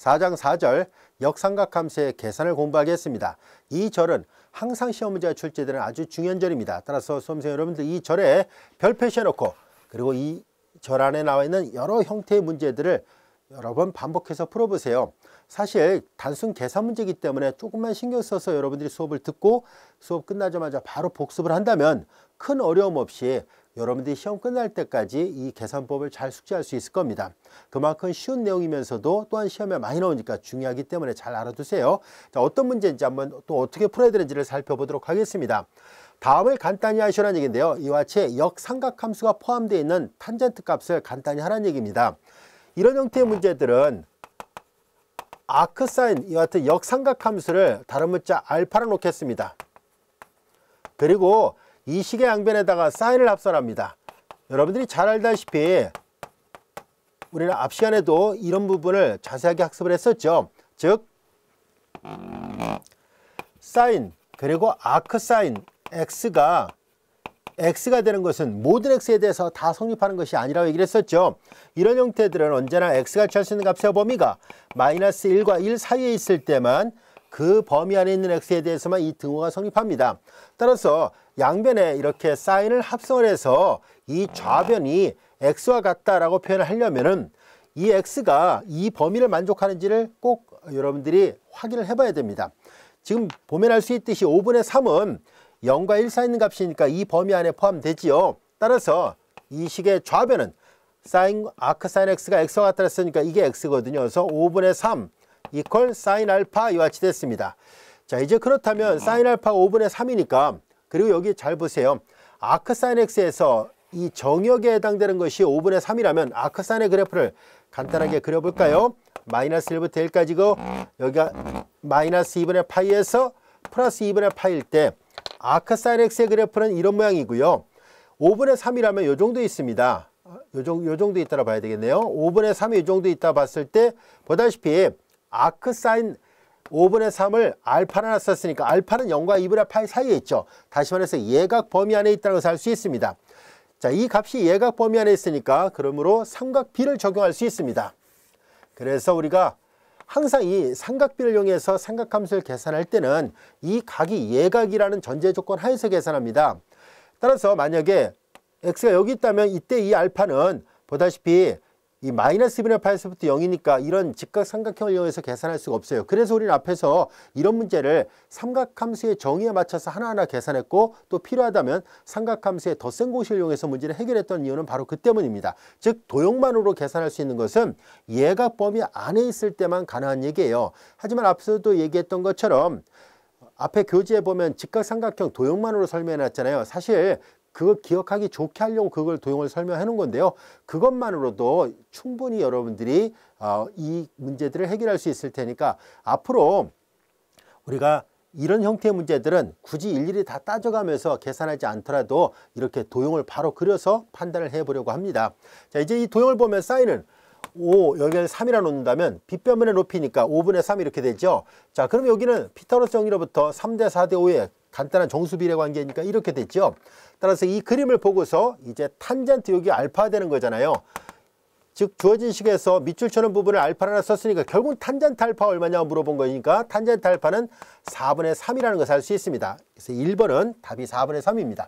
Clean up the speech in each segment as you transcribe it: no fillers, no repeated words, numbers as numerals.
4장 4절 역삼각함수의 계산을 공부하겠습니다. 이 절은 항상 시험 문제가 출제되는 아주 중요한 절입니다. 따라서 수험생 여러분들 이 절에 별 표시해놓고 그리고 이 절 안에 나와 있는 여러 형태의 문제들을 여러 번 반복해서 풀어보세요. 사실 단순 계산 문제이기 때문에 조금만 신경 써서 여러분들이 수업을 듣고 수업 끝나자마자 바로 복습을 한다면 큰 어려움 없이 여러분들이 시험 끝날 때까지 이 계산법을 잘 숙지할 수 있을 겁니다. 그만큼 쉬운 내용이면서도 또한 시험에 많이 나오니까 중요하기 때문에 잘 알아두세요. 자, 어떤 문제인지 한번 또 어떻게 풀어야 되는지를 살펴보도록 하겠습니다. 다음을 간단히 하시라는 얘기인데요. 이와 같이 역삼각함수가 포함되어 있는 탄젠트 값을 간단히 하라는 얘기입니다. 이런 형태의 문제들은 아크사인 이와 같은 역삼각함수를 다른 문자 알파로 놓겠습니다. 그리고 이 식의 양변에다가 사인을 합산합니다. 여러분들이 잘 알다시피 우리는 앞 시간에도 이런 부분을 자세하게 학습을 했었죠. 즉 사인 그리고 아크사인 x가 되는 것은 모든 x에 대해서 다 성립하는 것이 아니라고 얘기를 했었죠. 이런 형태들은 언제나 x가 취할 수 있는 값의 범위가 마이너스 1과 1 사이에 있을 때만 그 범위 안에 있는 x에 대해서만 이 등호가 성립합니다. 따라서 양변에 이렇게 사인을 합성을 해서 이 좌변이 x와 같다라고 표현을 하려면은 이 x가 이 범위를 만족하는지를 꼭 여러분들이 확인을 해봐야 됩니다. 지금 보면 알 수 있듯이 5분의 3은 0과 1 사이 있는 값이니까 이 범위 안에 포함되지요. 따라서 이 식의 좌변은 사인 아크 사인 x가 x와 같다 했으니까 이게 x거든요. 그래서 5분의 3 이퀄 사인 알파 이와 같이 됐습니다. 자, 이제 그렇다면 사인 알파가 5분의 3이니까 그리고 여기 잘 보세요. 아크 사인 x에서 이 정역에 해당되는 것이 5분의 3이라면 아크 사인의 그래프를 간단하게 그려볼까요? 마이너스 1부터 1까지고 여기가 마이너스 2분의 파이에서 플러스 2분의 파이일 때 아크 사인 x의 그래프는 이런 모양이고요. 5분의 3이라면 요 정도 있습니다. 요 정도 있다라 봐야 되겠네요. 5분의 3이 요 정도 있다 봤을 때 보다시피 아크 사인 5분의 3을 알파를 놨었으니까 알파는 0과 2분의 파이 사이에 있죠. 다시 말해서 예각 범위 안에 있다는 것을 알 수 있습니다. 자, 이 값이 예각 범위 안에 있으니까 그러므로 삼각비를 적용할 수 있습니다. 그래서 우리가 항상 이 삼각비를 이용해서 삼각함수를 계산할 때는 이 각이 예각이라는 전제 조건 하에서 계산합니다. 따라서 만약에 x가 여기 있다면 이때 이 알파는 보다시피 이 마이너스 2분의 파이에서부터 0이니까 이런 직각삼각형을 이용해서 계산할 수가 없어요. 그래서 우리는 앞에서 이런 문제를 삼각함수의 정의에 맞춰서 하나하나 계산했고 또 필요하다면 삼각함수의 더 센 공식을 이용해서 문제를 해결했던 이유는 바로 그 때문입니다. 즉 도형만으로 계산할 수 있는 것은 예각 범위 안에 있을 때만 가능한 얘기예요. 하지만 앞서도 얘기했던 것처럼 앞에 교재에 보면 직각삼각형 도형만으로 설명해 놨잖아요. 사실 그걸 기억하기 좋게 하려고 그걸 도형을 설명해 놓은 건데요. 그것만으로도 충분히 여러분들이 이 문제들을 해결할 수 있을 테니까 앞으로 우리가 이런 형태의 문제들은 굳이 일일이 다 따져가면서 계산하지 않더라도 이렇게 도형을 바로 그려서 판단을 해보려고 합니다. 자, 이제 이 도형을 보면 사인은 5, 여기를 3이라 놓는다면 빗변면의 높이니까 5분의 3 이렇게 되죠. 자, 그럼 여기는 피타고라스 정리로부터 3대 4대 5의 간단한 정수비례 관계니까 이렇게 됐죠. 따라서 이 그림을 보고서 이제 탄젠트 여기 알파 되는 거잖아요. 즉 주어진 식에서 밑줄처럼 부분을 알파를 하나 썼으니까 결국 탄젠트 알파가 얼마냐고 물어본 거니까 탄젠트 알파는 4분의 3이라는 것을 알 수 있습니다. 그래서 1번은 답이 4분의 3입니다.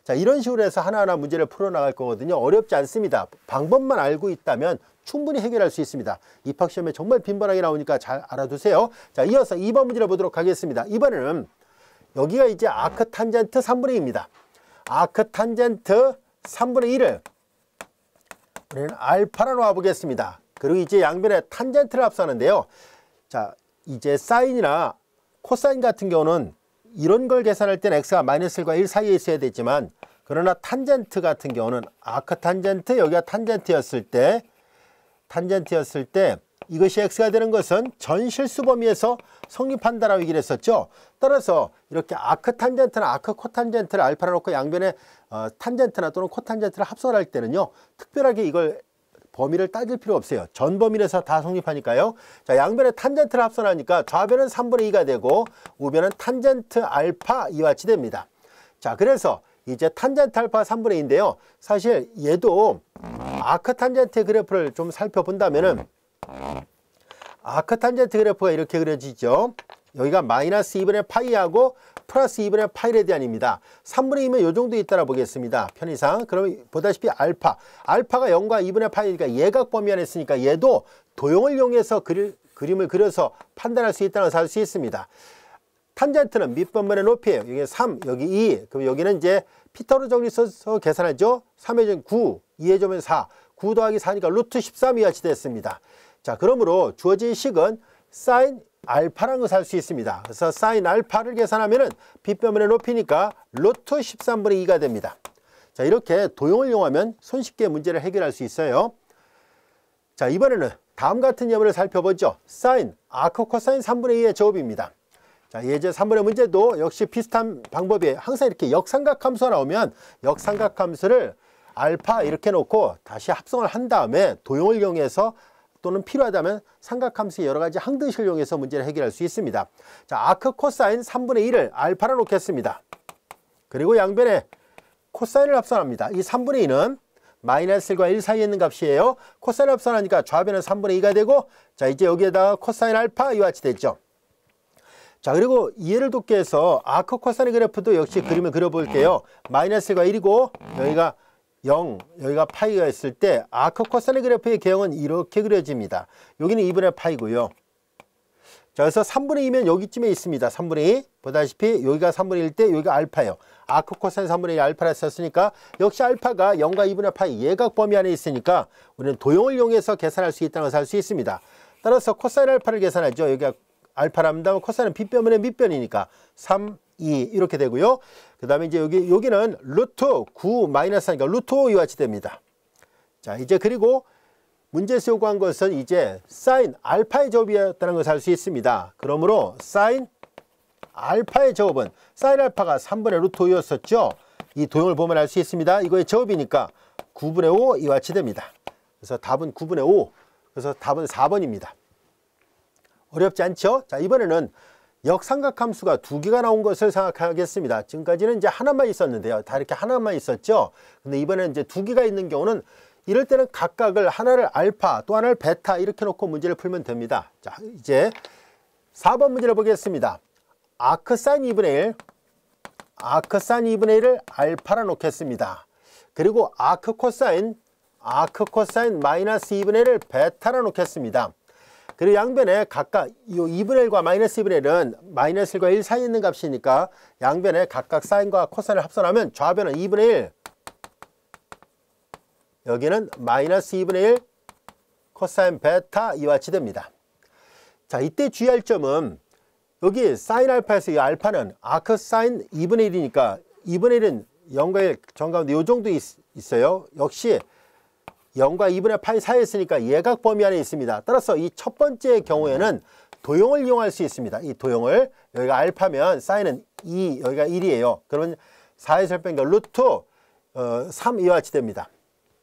자, 이런 식으로 해서 하나하나 문제를 풀어나갈 거거든요. 어렵지 않습니다. 방법만 알고 있다면 충분히 해결할 수 있습니다. 입학시험에 정말 빈번하게 나오니까 잘 알아두세요. 자, 이어서 2번 문제를 보도록 하겠습니다. 이번에는 여기가 이제 아크 탄젠트 3분의 2입니다. 아크 탄젠트 3분의 1을 우리는 알파로 놔보겠습니다. 그리고 이제 양변에 탄젠트를 합수하는데요. 자, 이제 사인이나 코사인 같은 경우는 이런 걸 계산할 때는 x가 마이너스 1과 1 사이에 있어야 되지만 그러나 탄젠트 같은 경우는 아크 탄젠트 여기가 탄젠트였을 때 이것이 x가 되는 것은 전 실수 범위에서 성립한다라고 얘기를 했었죠. 따라서 이렇게 아크 탄젠트나 아크 코탄젠트를 알파로 놓고 양변에 탄젠트나 또는 코탄젠트를 합성할 때는요. 특별하게 이걸 범위를 따질 필요 없어요. 전 범위에서 다 성립하니까요. 자, 양변에 탄젠트를 합성하니까 좌변은 3분의 2가 되고 우변은 탄젠트 알파 이와 같이 됩니다. 자, 그래서 이제 탄젠트 알파 3분의 2인데요. 사실 얘도 아크 탄젠트의 그래프를 좀 살펴본다면은 아크탄젠트 그래프가 이렇게 그려지죠. 여기가 마이너스 2분의 파이하고 플러스 2분의 파이에 대한입니다. 3분의 2면 요 정도 있다라 보겠습니다. 편의상. 그러면 보다시피 알파가 0과 2분의 파이니까 예각 범위 안에 있으니까 얘도 도형을 이용해서 그림을 그려서 판단할 수 있다는 것을 알 수 있습니다. 탄젠트는 밑변면의 높이에요. 여기 3, 여기 2. 그럼 여기는 이제 피터로 정리 써서 계산하죠. 3의 점 9, 2의 점은 4. 9 더하기 4니까 루트 13이 같이 됐습니다. 자, 그러므로 주어진 식은 사인 알파라는 것을 알 수 있습니다. 그래서 사인 알파를 계산하면은 빗변면의 높이니까 루트 13분의 2가 됩니다. 자, 이렇게 도형을 이용하면 손쉽게 문제를 해결할 수 있어요. 자, 이번에는 다음 같은 예문을 살펴보죠. 사인 아크 코사인 3분의 2의 제곱입니다. 자, 예제 3번의 문제도 역시 비슷한 방법이에요. 항상 이렇게 역삼각함수가 나오면 역삼각함수를 알파 이렇게 놓고 다시 합성을 한 다음에 도형을 이용해서 또는 필요하다면 삼각함수의 여러 가지 항등식을 이용해서 문제를 해결할 수 있습니다. 자, 아크 코사인 3분의 1을 알파로 놓겠습니다. 그리고 양변에 코사인을 합산합니다. 이 3분의 2는 마이너스 1과 1 사이에 있는 값이에요. 코사인을 합산하니까 좌변은 3분의 2가 되고, 자, 이제 여기에다가 코사인 알파 이와 같이 됐죠. 자, 그리고 이해를 돕기 위해서 아크 코사인 그래프도 역시 그림을 그려볼게요. 마이너스 1과 1이고 여기가 0, 여기가 파이가 있을 때 아크 코사인 그래프의 개형은 이렇게 그려집니다. 여기는 2분의 파이고요. 자, 그래서 3분의 2면 여기쯤에 있습니다. 3분의 2. 보다시피 여기가 3분의 1일 때 여기가 알파예요. 아크 코사인 3분의 1 알파라 썼으니까 역시 알파가 0과 2분의 파이 예각 범위 안에 있으니까 우리는 도형을 이용해서 계산할 수 있다는 것을 알 수 있습니다. 따라서 코사인 알파를 계산하죠. 여기가 알파랍니다. 코사인은 빗변면의 밑변이니까 3, 2 이렇게 되고요. 그 다음에 이제 여기는 루트 9 마이너스 하니까 루트 5 이와 같이 됩니다. 자, 이제 그리고 문제에서 요구한 것은 이제 사인 알파의 제곱이었다는 것을 알 수 있습니다. 그러므로 사인 알파의 제곱은 사인 알파가 3분의 루트 5였었죠. 이 도형을 보면 알 수 있습니다. 이거의 제곱이니까 9분의 5 이와 같이 됩니다. 그래서 답은 9분의 5. 그래서 답은 4번입니다. 어렵지 않죠? 자, 이번에는 역삼각함수가 두 개가 나온 것을 생각하겠습니다. 지금까지는 이제 하나만 있었는데요. 다 이렇게 하나만 있었죠. 근데 이번에는 이제 두 개가 있는 경우는 이럴 때는 각각을 하나를 알파 또 하나를 베타 이렇게 놓고 문제를 풀면 됩니다. 자, 이제 4번 문제를 보겠습니다. 아크 사인 2분의 1, 아크 사인 2분의 1을 알파라 놓겠습니다. 그리고 아크 코사인 마이너스 2분의 1을 베타라 놓겠습니다. 그리고 양변에 각각 이 2분의 1과 마이너스 2분의 1은 마이너스 1과 1 사이에 있는 값이니까 양변에 각각 사인과 코사인을 합산하면 좌변은 2분의 1, 여기는 마이너스 2분의 1 코사인 베타 이와 같이 됩니다. 자, 이때 주의할 점은 여기 사인 알파에서 이 알파는 아크 사인 2분의 1이니까 2분의 1은 0과 1 정가운데 이 정도 있어요. 역시 0과 2분의 파이 사이에 있으니까 예각 범위 안에 있습니다. 따라서 이 첫 번째 경우에는 도형을 이용할 수 있습니다. 이 도형을 여기가 알파면 사인은 2, 여기가 1이에요. 그러면 4에서 뺀 게 루트 3 이와 같이 됩니다.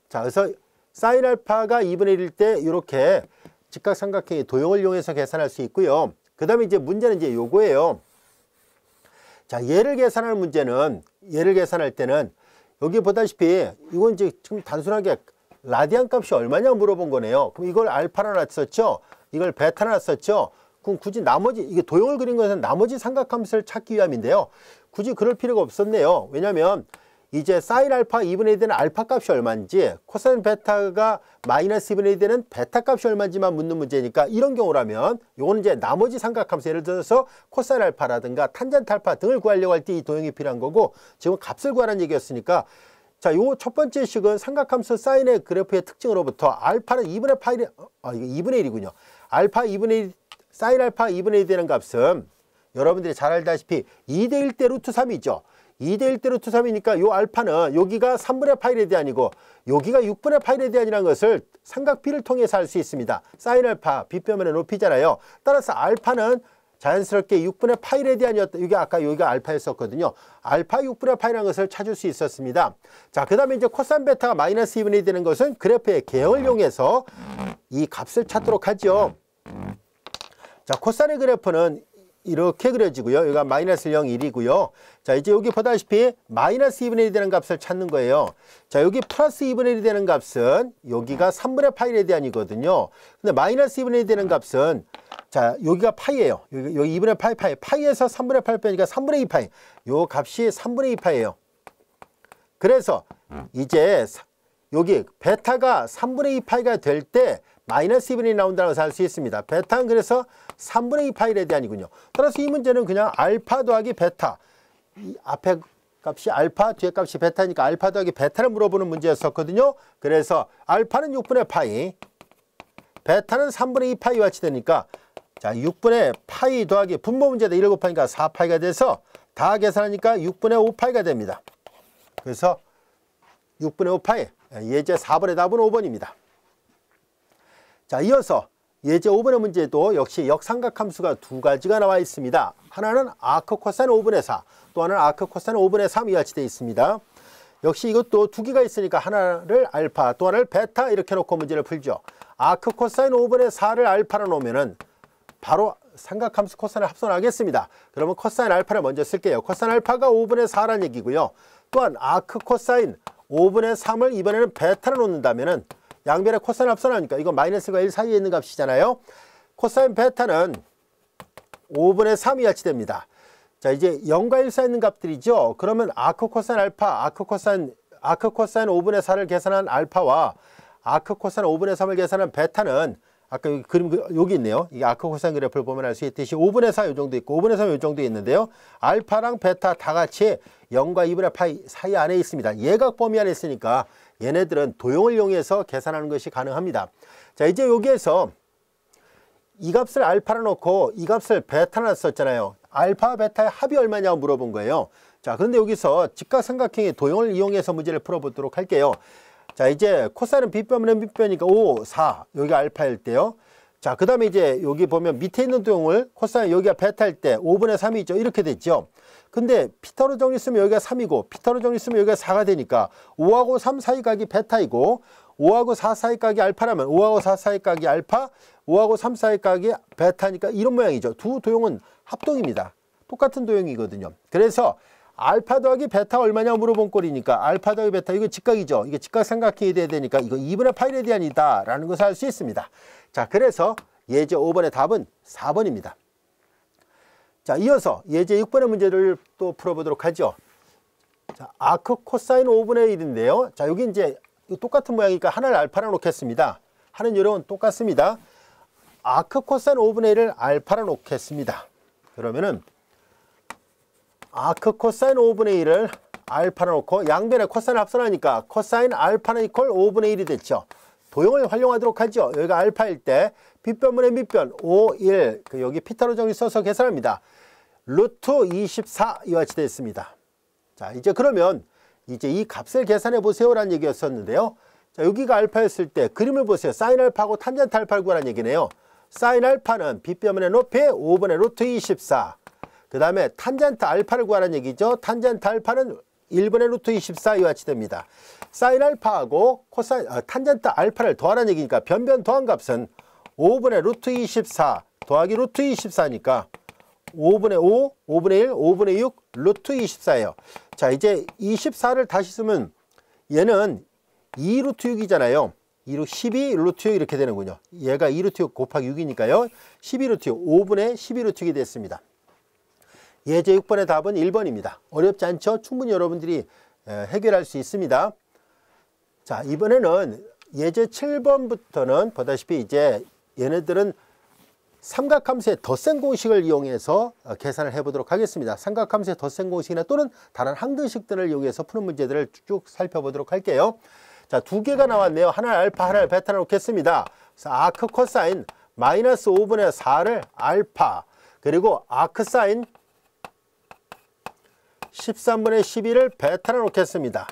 자, 그래서 사인 알파가 2분의 1일 때 이렇게 직각삼각형의 도형을 이용해서 계산할 수 있고요. 그 다음에 이제 문제는 이제 요거예요. 자, 얘를 계산할 문제는, 얘를 계산할 때는 여기 보다시피 이건 이제 지금 단순하게 라디안 값이 얼마냐 물어본 거네요. 그럼 이걸 알파라 놨었죠. 이걸 베타라 놨었죠. 그럼 굳이 나머지, 이게 도형을 그린 것은 나머지 삼각함수를 찾기 위함인데요. 굳이 그럴 필요가 없었네요. 왜냐하면 이제 사인 알파 2분의 1 되는 알파 값이 얼마인지, 코사인 베타가 마이너스 2분의 1 되는 베타 값이 얼마인지만 묻는 문제니까 이런 경우라면 요거는 이제 나머지 삼각함수, 예를 들어서 코사인 알파라든가 탄젠트 알파 등을 구하려고 할 때 이 도형이 필요한 거고, 지금 값을 구하라는 얘기였으니까, 자, 요 첫 번째 식은 삼각함수 사인의 그래프의 특징으로부터 알파는 2분의 파이, 이거 2분의 1이군요. 알파 2분의 1, 사인 알파 2분의 1 되는 값은 여러분들이 잘 알다시피 2대 1 대 루트 3이죠. 2대 1 대 루트 3이니까 요 알파는 여기가 3분의 파이에 대한이고 여기가 6분의 파이에 대한이라는 것을 삼각비를 통해서 알 수 있습니다. 사인 알파 빗변면의 높이잖아요. 따라서 알파는 자연스럽게 6분의 파이에 대한이었다. 이게 아까 여기가 알파였었거든요. 알파 6분의 파이라는 것을 찾을 수 있었습니다. 자, 그 다음에 이제 코사인 베타가 마이너스 2분의 1 되는 것은 그래프의 개형을 이용해서 이 값을 찾도록 하죠. 자, 코사인의 그래프는 이렇게 그려지고요. 여기가 마이너스 0, 1이고요. 자, 이제 여기 보다시피 마이너스 2분의 1이 되는 값을 찾는 거예요. 자, 여기 플러스 2분의 1이 되는 값은 여기가 3분의 파이에 대한이거든요. 근데 마이너스 2분의 1이 되는 값은 자, 여기가 파이예요. 여기 2분의 파이. 파이에서 3분의 8 빼니까 3분의 2 파이. 요 값이 3분의 2 파이예요. 그래서 이제 여기 베타가 3분의 2 파이가 될 때 마이너스 2분의 1이 나온다는 것을 알 수 있습니다. 베타는 그래서 3분의 2 파이에 대한이군요. 따라서 이 문제는 그냥 알파 더하기 베타. 이 앞에 값이 알파, 뒤에 값이 베타니까 알파 더하기 베타를 물어보는 문제였었거든요. 그래서 알파는 6분의 파이, 베타는 3분의 2 파이와 같이 되니까 자, 6분의 파이 더하기 분모 문제다 1 곱하니까 4파이가 돼서 다 계산하니까 6분의 5파이가 됩니다. 그래서 6분의 5파이, 예제 4번의 답은 5번입니다. 자, 이어서 예제 5번의 문제도 역시 역삼각함수가 두 가지가 나와 있습니다. 하나는 아크 코사인 5분의 4, 또 하나는 아크 코사인 5분의 3 이와 같이 되어 있습니다. 역시 이것도 두 개가 있으니까 하나를 알파, 또 하나를 베타 이렇게 놓고 문제를 풀죠. 아크 코사인 5분의 4를 알파로 놓으면은 바로 삼각함수 코사인을 합성하겠습니다. 그러면 코사인 알파를 먼저 쓸게요. 코사인 알파가 5분의 4라는 얘기고요. 또한 아크 코사인 5분의 3을 이번에는 베타로 놓는다면은 양변에 코사인 합성하니까 이거 마이너스가 1 사이에 있는 값이잖아요. 코사인 베타는 5분의 3이 같이 됩니다. 자, 이제 0과 1 사이에 있는 값들이죠. 그러면 아크 코사인 알파, 아크 코사인 5분의 4를 계산한 알파와 아크 코사인 5분의 3을 계산한 베타는 아까 여기 그림 여기 있네요. 이게 아크 코사인 그래프를 보면 알 수 있듯이 5분의 4 이 정도 있고 5분의 3 이 정도 있는데요. 알파랑 베타 다 같이 0과 2분의 파이 사이 안에 있습니다. 예각 범위 안에 있으니까 얘네들은 도형을 이용해서 계산하는 것이 가능합니다. 자, 이제 여기에서 이 값을 알파로 놓고 이 값을 베타로 놨었잖아요. 알파 베타의 합이 얼마냐고 물어본 거예요. 자, 그런데 여기서 직각삼각형의 도형을 이용해서 문제를 풀어보도록 할게요. 자, 이제 코사인은 빗변은 빗변이니까 5, 4 여기가 알파일 때요. 자, 그 다음에 이제 여기 보면 밑에 있는 도형을 코사인 여기가 베타일 때 5분의 3이죠. 이렇게 됐죠. 근데 피타로 정리 쓰면 여기가 3이고 피타로 정리 쓰면 여기가 4가 되니까 5하고 3 사이 각이 베타이고 5하고 4 사이 각이 알파라면 5하고 4 사이 각이 알파, 5하고 3 사이 각이 베타니까 이런 모양이죠. 두 도형은 합동입니다. 똑같은 도형이거든요. 그래서 알파 더하기 베타 얼마냐고 물어본 꼴이니까 알파 더하기 베타 이거 직각이죠. 이게 직각삼각형이 돼야 되니까 이거 2분의 파이에 대한이다 라는 것을 알 수 있습니다. 자, 그래서 예제 5번의 답은 4번입니다. 자, 이어서 예제 6번의 문제를 또 풀어보도록 하죠. 자, 아크 코사인 5분의 1인데요. 자, 여기 이제 똑같은 모양이니까 하나를 알파로 놓겠습니다. 하는 요령은 똑같습니다. 아크 코사인 5분의 1을 알파로 놓겠습니다. 그러면은 아크 코사인 5분의 1을 알파로 놓고 양변에 코사인을 합산하니까 코사인 알파는 이퀄 5분의 1이 됐죠. 도형을 활용하도록 하죠. 여기가 알파일 때 빗변분의 밑변 5, 1 여기 피타로 정리 써서 계산합니다. 루트 24 이와 같이 됐습니다. 자, 이제 그러면 이제 이 값을 계산해 보세요라는 얘기였었는데요. 자, 여기가 알파였을 때 그림을 보세요. 사인 알파하고 탄젠트 알파를 구하라는 얘기네요. 사인 알파는 빗변분의 높이 5분의 루트 24. 그 다음에 탄젠트 알파를 구하라는 얘기죠. 탄젠트 알파는 1분의 루트 24 이와 같이 됩니다. 사인 알파하고 코사인 탄젠트 알파를 더하라는 얘기니까 변변 더한 값은 5분의 루트 24 더하기 루트 24니까 5분의 5, 5분의 1, 5분의 6 루트 24예요. 자, 이제 24를 다시 쓰면 얘는 2 루트 6이잖아요. 2루 12 루트 6 이렇게 되는군요. 얘가 2 루트 6 곱하기 6이니까요. 12 루트 6, 5분의 12 루트 6이 됐습니다. 예제 6번의 답은 1번입니다. 어렵지 않죠? 충분히 여러분들이 해결할 수 있습니다. 자, 이번에는 예제 7번부터는 보다시피 이제 얘네들은 삼각함수의 덧셈 공식을 이용해서 계산을 해보도록 하겠습니다. 삼각함수의 덧셈 공식이나 또는 다른 항등식들을 이용해서 푸는 문제들을 쭉 살펴보도록 할게요. 자, 두 개가 나왔네요. 하나를 알파, 하나를 베타로 놓겠습니다. 그래서 아크 코사인 마이너스 5분의 4를 알파, 그리고 아크 사인 13분의 12를 베타로 놓겠습니다.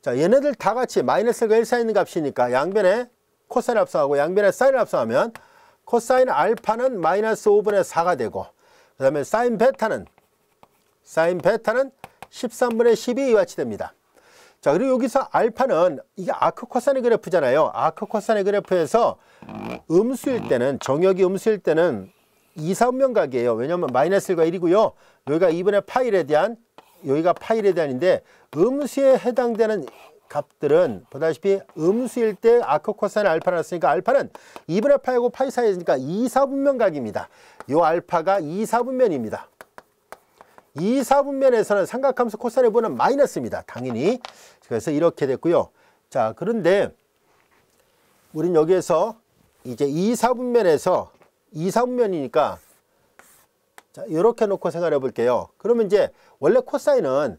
자, 얘네들 다 같이 마이너스가 1 사이 있는 값이니까 양변에 코사인 합성하고 양변에 사인을 합성하면 코사인 알파는 마이너스 5분의 4가 되고 그 다음에 사인 베타는 13분의 12 이와 같이 됩니다. 자, 그리고 여기서 알파는 이게 아크 코사인의 그래프잖아요. 아크 코사인의 그래프에서 음수일 때는 정역이 음수일 때는 2,4분면각이에요. 왜냐하면 마이너스 1과 1이고요. 여기가 2분의 파일에 대한, 여기가 파일에 대한인데 음수에 해당되는 값들은 보다시피 음수일 때 아크 코사인 알파를 났으니까 알파는 2분의 파이하고 파이 사이에 있으니까 2,4분면각입니다. 요 알파가 2,4분면입니다. 2,4분면에서는 삼각함수 코사인의 부호는 마이너스입니다. 당연히. 그래서 이렇게 됐고요. 자, 그런데 우린 여기에서 이제 2,4분면에서 2,4분면이니까 자, 이렇게 놓고 생각해 볼게요. 그러면 이제 원래 코사인은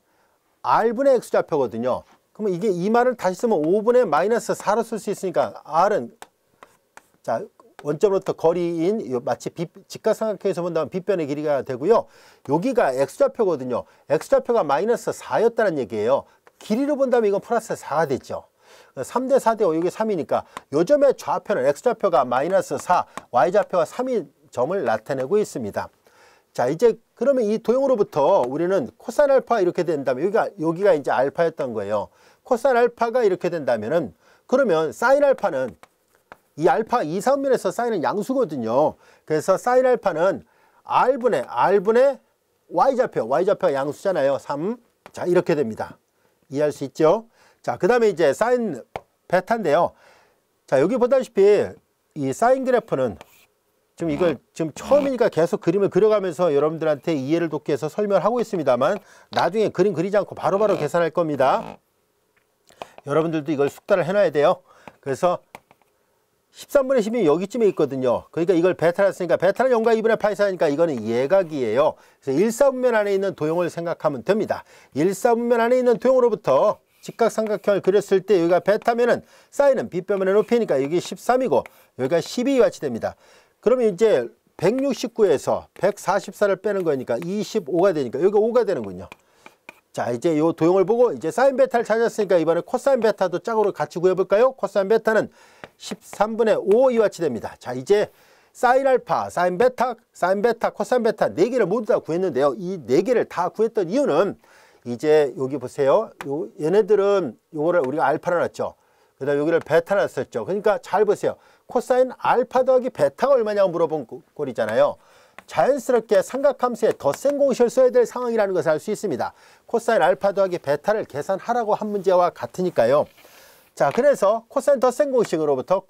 R분의 X 좌표거든요. 그러면 이게 이 말을 다시 쓰면 5분의 마이너스 4로 쓸 수 있으니까 R은 자, 원점으로부터 거리인 마치 직각삼각형에서 본다면 빗변의 길이가 되고요. 여기가 X좌표거든요. X좌표가 마이너스 4였다는 얘기예요. 길이로 본다면 이건 플러스 4가 됐죠. 3대 4대 5, 여기 3이니까 요 점의 좌표는 X좌표가 마이너스 4, Y좌표가 3인 점을 나타내고 있습니다. 자, 이제 그러면 이 도형으로부터 우리는 코사인 알파 이렇게 된다면 여기가 이제 알파였던 거예요. 코사인 알파가 이렇게 된다면은 그러면 사인 알파는 이 알파 2,4분면에서 사인은 양수거든요. 그래서 사인 알파는 R분의 Y좌표가 양수잖아요. 3. 자, 이렇게 됩니다. 이해할 수 있죠? 자, 그 다음에 이제 사인 베타인데요. 자, 여기 보다시피 이 사인 그래프는 지금 이걸 지금 처음이니까 계속 그림을 그려가면서 여러분들한테 이해를 돕기 위해서 설명을 하고 있습니다만 나중에 그림 그리지 않고 바로바로 계산할 겁니다. 여러분들도 이걸 숙달을 해놔야 돼요. 그래서 13분의 10이 여기쯤에 있거든요. 그러니까 이걸 베타라 쓰니까 베타는 0과 2분의 파이 사이니까 이거는 예각이에요. 그래서 1,4분면 안에 있는 도형을 생각하면 됩니다. 1,4분면 안에 있는 도형으로부터 직각삼각형을 그렸을 때 여기가 베타면은 사인은 빗변면의 높이니까 여기 13이고 여기가 12 같이 됩니다. 그러면 이제 169에서 144를 빼는 거니까 25가 되니까 여기가 5가 되는군요. 자, 이제 이 도형을 보고 이제 사인 베타를 찾았으니까 이번에 코사인 베타도 짝으로 같이 구해볼까요? 코사인 베타는 13분의 5 이와 같이 됩니다. 자, 이제 사인 알파, 사인 베타, 코사인 베타 4개를 모두 다 구했는데요. 이 4개를 다 구했던 이유는 이제 여기 보세요. 얘네들은 요거를 우리가 알파를 놨죠. 그 다음에 여기를 베타를 놨었죠. 그러니까 잘 보세요. 코사인 알파 더하기 베타가 얼마냐고 물어본 꼴이잖아요. 자연스럽게 삼각함수에 더 센 공식을 써야 될 상황이라는 것을 알 수 있습니다. 코사인 알파 더하기 베타를 계산하라고 한 문제와 같으니까요. 자, 그래서 코사인 더 센 공식으로부터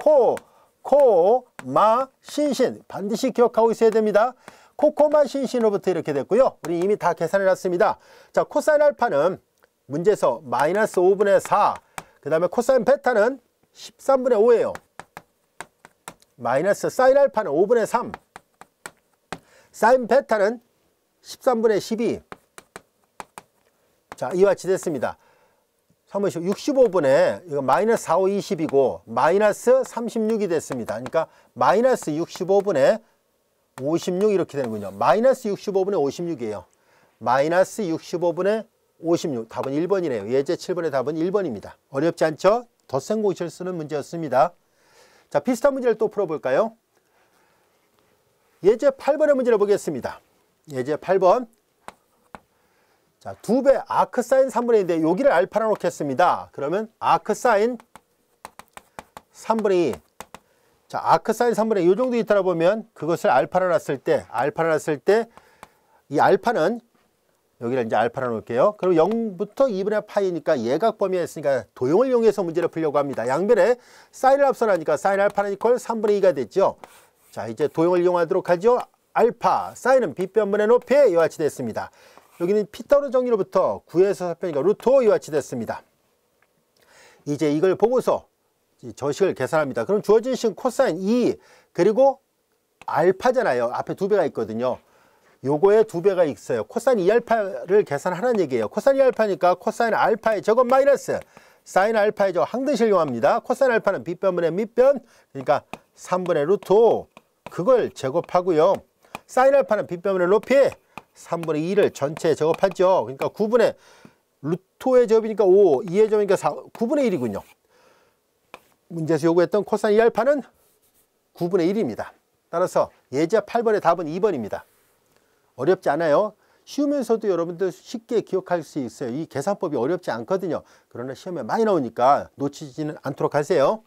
마, 신신 반드시 기억하고 있어야 됩니다. 코코마 신신으로부터 이렇게 됐고요. 우리 이미 다 계산해 놨습니다. 자, 코사인 알파는 문제에서 마이너스 5분의 4, 그 다음에 코사인 베타는 13분의 5예요. 마이너스 사인 알파는 5분의 3, 사인 베타는 13분의 12. 자, 이와 같이 됐습니다. 65분의 이거 마이너스 4, 5, 20이고 마이너스 36이 됐습니다. 그러니까 마이너스 65분의 56 이렇게 되는군요. 마이너스 65분의 56이에요. 마이너스 65분의 56. 답은 1번이네요. 예제 7번의 답은 1번입니다. 어렵지 않죠? 덧셈 공식을 쓰는 문제였습니다. 자, 비슷한 문제를 또 풀어볼까요? 예제 8번의 문제를 보겠습니다. 예제 8번. 자, 2배 아크 사인 3분의 2인데 여기를 알파로 놓겠습니다. 그러면 아크 사인 3분의 2. 자, 아크 사인 3분의 2 요 정도 있다라 보면 그것을 알파로 놨을 때 이 알파는 여기를 이제 알파로 놓을게요. 그럼 0부터 2분의 파이니까 예각 범위에 있으니까 도형을 이용해서 문제를 풀려고 합니다. 양변에 사인을 앞서나니까 사인 알파는 이퀄 3분의 2가 됐죠. 자, 이제 도형을 이용하도록 하죠. 알파, 사인은 빗변분의 높이에 이와 같이 됐습니다. 여기는 피타고라 정리로부터 9에서 4편이니까 루트 5 이와 같이 됐습니다. 이제 이걸 보고서 저식을 계산합니다. 그럼 주어진 식은 코사인 2 그리고 알파잖아요. 앞에 2배가 있거든요. 요거에 2배가 있어요. 코사인 2알파를 계산하라는 얘기예요. 코사인 2알파니까 코사인 알파의 저건 마이너스 사인 알파의 저 항등식을 이용합니다. 코사인 알파는 빗변분의 밑변, 그러니까 3분의 루트 5 그걸 제곱하고요. 사인 알파는 빗변분의 높이 3분의 2를 전체에 제곱하죠. 그러니까 9분의 루트 5의 제곱이니까 5, 2의 제곱이니까 4, 9분의 1이군요. 문제에서 요구했던 코사인 2알파는 9분의 1입니다. 따라서 예제 8번의 답은 2번입니다. 어렵지 않아요. 쉬우면서도 여러분들 쉽게 기억할 수 있어요. 이 계산법이 어렵지 않거든요. 그러나 시험에 많이 나오니까 놓치지는 않도록 하세요.